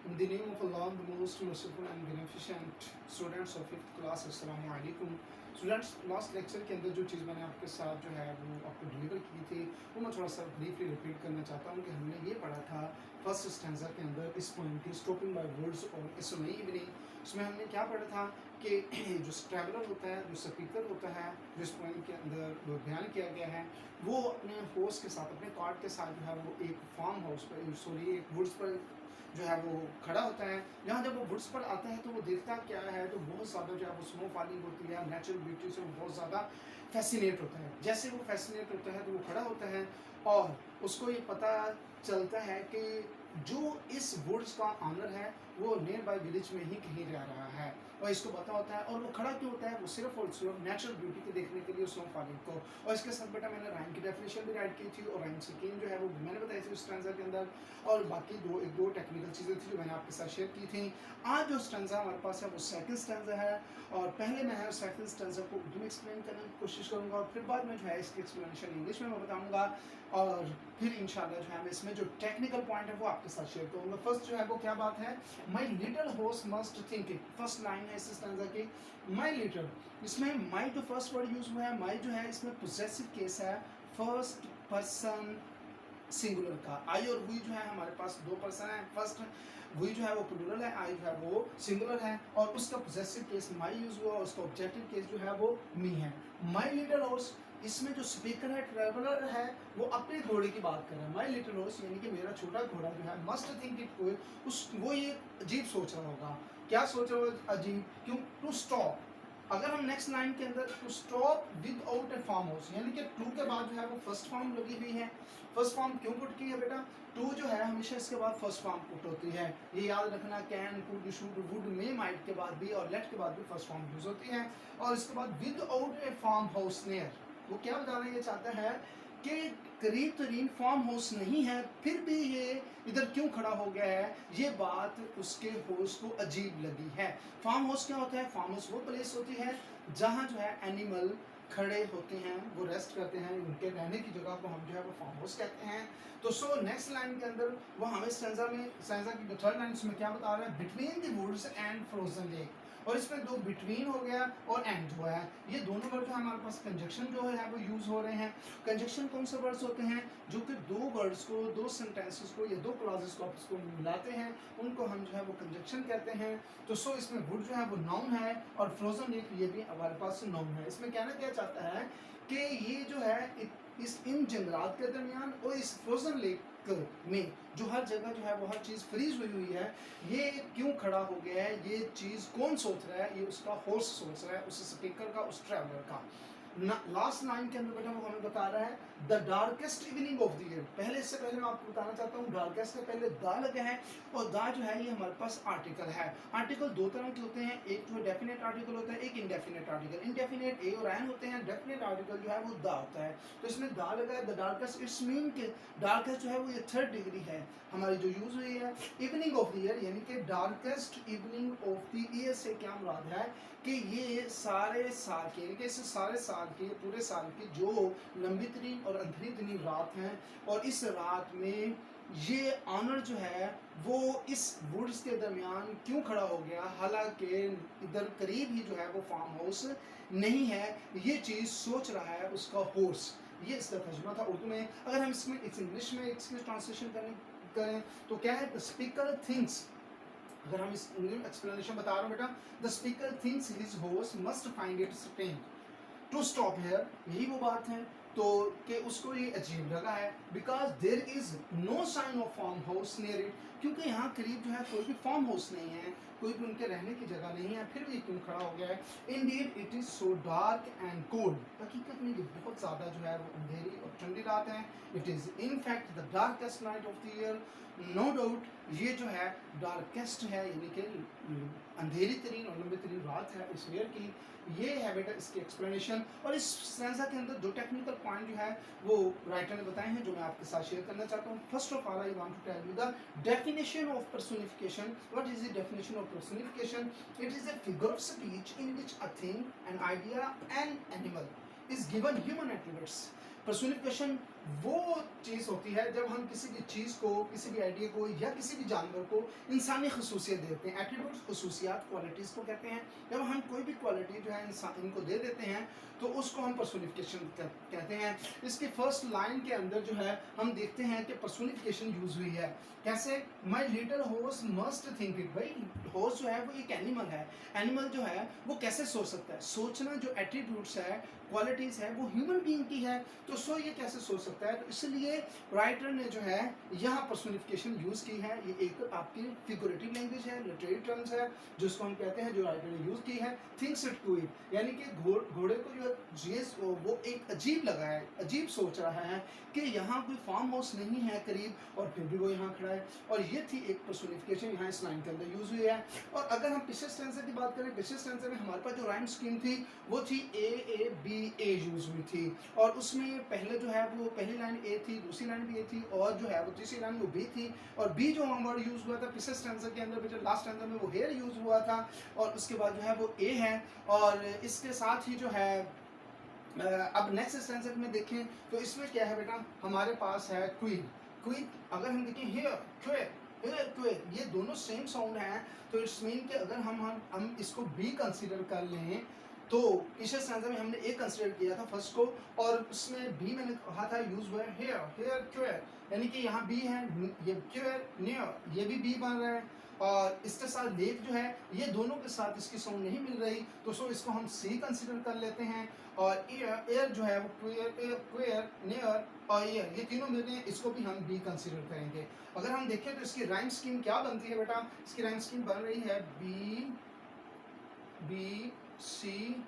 In the name of Allah, the most merciful and beneficent, students of 5th class, अस्सलामु अलैकुम। Students, last lecture के अंदर जो चीज़ मैंने आपके साथ जो है वो आपको डिलीवर की थी वो मैं थोड़ा सा ब्रीफली रिपीट करना चाहता हूँ कि हमने ये पढ़ा था फर्स्ट स्टैंजा के अंदर इस पोएम की स्टॉपिंग बाय वर्ड्स और इस नई इवनिंग। उसमें हमने क्या पढ़ा था कि जो ट्रैवलर होता है, जो स्पीकर होता है, जो इस पोएम के अंदर बयान किया गया है, वो अपने होस्ट के साथ, अपने कार्ड के साथ जो है वो एक फार्म हाउस पर, सॉरी एक वुड्स पर जो है वो खड़ा होता है। यहाँ जब वो वुड्स पर आता है तो वो देखता क्या है, तो बहुत ज़्यादा जो है वो स्नो फॉलिंग होती है, नेचुरल ब्यूटी से वो बहुत ज़्यादा फैसिनेट होता है। जैसे वो फैसिनेट होता है तो वो खड़ा होता है और उसको ये पता चलता है कि जो इस वुड्स का ऑनर है वो नियर बाय विलेज में ही कहीं रह रहा है और इसको पता होता है। और वो खड़ा क्यों होता है, वो सिर्फ और सिर्फ नेचुरल ब्यूटी को देखने के लिए, स्नो फॉलिंग को। और इसके साथ बेटा मैंने राइम की डेफिनेशन भी राइट की थी और राइम स्कीम जो है वो मैंने बताई थी उस स्टैंजा के अंदर, और बाकी एक दो टेक्निकल चीज़ें थी जो मैंने आपके साथ शेयर की थी। आज जो स्टैंजा हमारे पास है वो सेकंड स्टैंजा है और पहले मैं है सेकंड स्टैंजा को उर्दू में एक्सप्लेन करने की कोशिश करूँगा और फिर बाद में जो है इसकी एक्सप्लेनेशन इंग्लिश में मैं बताऊँगा और फिर इंशाल्लाह जो है मैं इसमें जो टेक्निकल पॉइंट है वो आपके साथ शेयर करूँगा। फर्स्ट जो है वो क्या बात है, my little horse must think it. First line है इस स्टैंजा की, माई लिटिल। इसमें माई जो फर्स्ट वर्ड यूज हुआ है, माई जो है इसमें पोजेसिव केस है, फर्स्ट पर्सन सिंगुलर का। आई और हुई जो है हमारे पास दो पर्सन है, फर्स्ट हुई जो है वो प्लूरल है, आई जो है वो सिंगुलर है और उसका पोजेसिव केस माई यूज हुआ और उसका ऑब्जेक्टिव केस जो है वो मी है। माई लिटिल हॉर्स, इसमें जो स्पीकर है, ट्रैवलर है, वो अपने घोड़े की बात कर रहा है। माई लिटिल हॉर्स यानी कि मेरा छोटा घोड़ा जो है मस्ट थिंक इट, वो ये अजीब सोच रहा होगा। क्या सोच रहा होगा अजीब, क्यों? To stop. अगर हम नेक्स्ट लाइन के अंदर to stop without a farm house, यानी कि टू के बाद जो है वो फर्स्ट फॉर्म लगी हुई है। फर्स्ट फॉर्म क्यों पुट की है बेटा? टू जो है हमेशा इसके बाद फर्स्ट फॉर्म पुट होती है, ये याद रखना। Can, could, should, would, may, might के बाद भी और लेट के बाद भी फर्स्ट फॉर्म यूज होती है। और इसके बाद without a farm house near, वो क्या बताना ये चाहता है कि करीब तरीन फार्म हाउस नहीं है, फिर भी ये इधर क्यों खड़ा हो गया है, ये बात उसके होस्ट को अजीब लगी है। फार्म हाउस क्या होता है? फार्म हाउस वो प्लेस होती है जहाँ जो है एनिमल खड़े होते हैं, वो रेस्ट करते हैं, उनके रहने की जगह को हम जो है वो फार्म हाउस कहते हैं। तो सो नेक्स्ट लाइन के अंदर वो हमें स्टैंजा की थर्ड लाइन में क्या बता रहा है, between the woods and frozen lake. और इसमें दो बिटवीन हो गया और एंड जो है, ये दोनों वर्ड जो हमारे पास कंजक्शन जो है वो यूज हो रहे हैं। कंजक्शन कौन से वर्ड्स होते हैं? जो कि दो वर्ड्स को, दो सेंटेंसेस को या दो क्लॉजेस को आपस को मिलाते हैं, उनको हम जो है वो कंजक्शन कहते हैं। तो सो इसमें वुड जो है वो नाउन है और फ्रोजन लेक ये भी हमारे पास नाउन है। इसमें कहना क्या चाहता है कि ये जो है इस इन जंगलात के दरमियान और इस फ्रोजन लेक में जो हर जगह जो है वो हर चीज़ फ्रीज हुई हुई है, ये क्यों खड़ा हो गया है, ये चीज़ कौन सोच रहा है? ये उसका होस्ट सोच रहा है, उस स्पीकर का, उस ट्रैवलर का। लास्ट लाइन के अंदर बेटा वो हमें बता रहा है the darkest evening of the year. पहले इससे पहले मैं आपको बताना चाहता हूँ डार्केस्ट के पहले दा लगा है और दा जो है ये हमारे पास आर्टिकल है। आर्टिकल दो तरह के होते हैं, एक जो डेफिनेट आर्टिकल होता है, एक इनडेफिनेट आर्टिकल। इनडेफिनेट ए और एन होते हैं, डेफिनेट आर्टिकल जो है वो दा होता है। तो इसमें दा लगा है द डार्केस्ट, इट्स मीन के डार्केस्ट जो है वो ये थर्ड डिग्री है हमारी जो यूज हुई है। इवनिंग ऑफ द ईयर यानी कि darkest evening of the year से क्या मुराद है कि ये सारे साल के, इस सारे साल की, पूरे साल की जो लंबी तरीन और अंधेरी तरीन रात है और इस रात में ये ऑनर जो है वो इस वुड्स के दरमियान क्यों खड़ा हो गया, हालांकि इधर करीब ही जो है वो फार्म हाउस नहीं है, ये चीज़ सोच रहा है उसका होर्स। ये इसका तर्जुमा था उर्दू में। अगर हम इसमें इंग्लिश में इसकी ट्रांसलेशन करें तो क्या है, द स्पीकर थिंक्स। अगर हम इस इंग्लिश एक्सप्लेनेशन बता रहा हूँ बेटा, the speaker thinks his host must find it strange to stop here, यही वो बात है। तो कि उसको ये अजीब लगा है because there is no sign of farm house near it, क्योंकि यहाँ करीब जो है कोई भी फार्म हाउस नहीं है, कोई भी उनके रहने की जगह नहीं है, फिर भी क्यों खड़ा हो गया है। Indeed it is so dark and cold, हकीकत में ये बहुत ज़्यादा जो है वो अंधेरी और ठंडी रात है। It is in fact the darkest night of the year, no doubt ये जो है डार्केस्ट है यानी कि अंधेरी तरीन और लंबी तरीन रात है इस ईयर की। ये है बेटा इसकी एक्सप्लेनेशन। और इस स्टैंजा के अंदर जो टेक्निकल पॉइंट जो है वो राइटर ने बताए हैं जो मैं आपके साथ शेयर करना चाहता हूँ। First of all I want to tell you the definition of personification. What is the definition of personification? It is a figure of speech in which a thing, an idea, an animal is given human attributes. Personification वो चीज़ होती है जब हम किसी भी चीज़ को, किसी भी आइडिया को या किसी भी जानवर को इंसानी खसूसियत देते हैं। एट्रीब्यूट्स खसूसियात क्वालिटीज़ को कहते हैं। जब हम कोई भी क्वालिटी जो है इंसान इनको दे देते हैं तो उसको हम पर्सोनिफिकेशन कहते हैं। इसकी फर्स्ट लाइन के अंदर जो है हम देखते हैं कि पर्सोनिफिकेशन यूज़ हुई है। कैसे? My little horse must think it. भाई हॉर्स जो है वो एक एनिमल है। एनिमल जो है वो कैसे सोच सकता है? सोचना जो एट्रीब्यूट्स है, क्वालिटीज़ है, वो ह्यूमन बीइंग की है, तो सो ये कैसे सोच सकता है? तो इसलिए राइटर ने जो है यहाँ पर्सोनिफिकेशन यूज़ की है। ये एक आपकी फिगरेटिव लैंग्वेज है, लिटरेरी टर्म्स है, जिसको हम कहते हैं, जो राइटर ने यूज़ की है। थिंक्स इट टू इट, यानी कि घोड़े को जो है वो एक अजीब लगा है, अजीब सोच रहा है कि यहाँ कोई फार्म हाउस नहीं है करीब और फिर भी वो यहाँ खड़ा है। और ये थी एक पर्सोनिफिकेशन यहाँ इस लाइन के अंदर यूज़ हुई है। और अगर हम पिछले स्टेंसर की बात करें, पिछले स्टेंसर में हमारे पास जो राइम स्कीम थी वो थी ए बी ए यूज़ हुई थी। और उसमें पहले जो है वो पहली लाइन ए थी, दूसरी लाइन भी ए थी, और जो है वो तीसरी लाइन वो बी थी। और बी जो हम वर्ड यूज़ हुआ था पिछले स्टेंसर के अंदर, जो लास्ट स्टेंसर में वो हेयर यूज़ हुआ था, और उसके बाद जो है वो ए है। और इसके साथ ही जो है अब नेक्स्ट स्टेंसर में देखें तो इसमें क्या है बेटा, हमारे पास है क्वीन। क्वीन अगर हम देखें हियर क्वेर, हियर क्वेर, ये दोनों सेम साउंड हैं, तो इट्स मीन कि अगर हम इसको बी कंसीडर कर लें तो पिछले स्टेंसर में हमने ए कंसीडर किया था फर्स्ट को, और उसमें बी मैंने कहा था यूज हुआ है हियर, हियर क्वेर, यानी कि यहाँ बी है, ये क्वेर नियर, ये भी बी बन रहा है। और इसके साथ लेक जो है, ये दोनों के साथ इसकी साउंड नहीं मिल रही, तो सो इसको हम सी कंसीडर कर लेते हैं। और एयर, एयर जो है वो क्वेयर नियर और एयर, ये तीनों मिलते हैं, इसको भी हम बी कंसीडर करेंगे। अगर हम देखें तो इसकी राइम स्कीम क्या बनती है बेटा, इसकी राइम स्कीम बन रही है B B C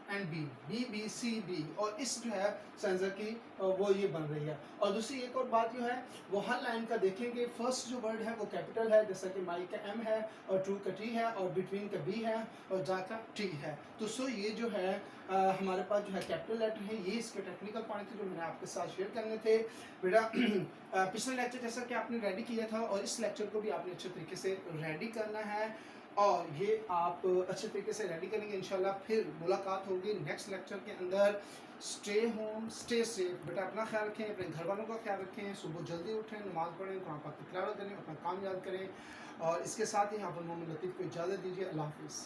and B, B B C B, और इस जो है सेंसर की वो ये बन रही है। और दूसरी एक और बात जो है वो हर लाइन का देखेंगे, फर्स्ट जो वर्ड है वो कैपिटल है, जैसा कि माई का एम है, और ट्रू का टी है, और बिटवीन का बी है, और जा का टी है। तो सो ये जो है हमारे पास जो है कैपिटल लेटर है। ये इसके टेक्निकल पॉइंट थे जो मैंने आपके साथ शेयर करने थे बेटा। पिछले लेक्चर जैसा कि आपने रेडी किया था, और इस लेक्चर को भी आपने अच्छे तरीके से रेडी करना है, और ये आप अच्छे तरीके से रेडी करेंगे इंशाल्लाह। फिर मुलाकात होगी नेक्स्ट लेक्चर के अंदर। स्टे होम स्टे सेफ बेटा, अपना ख्याल रखें, अपने घर वालों का ख्याल रखें, सुबह जल्दी उठें, नमाज़ पढ़ें, कुरान पाक की तिलावत करें, अपना काम याद करें, और इसके साथ ही आप मोहम्मद लतीफ़ को इजाज़त दीजिए। अल्लाह हाफ़िज़।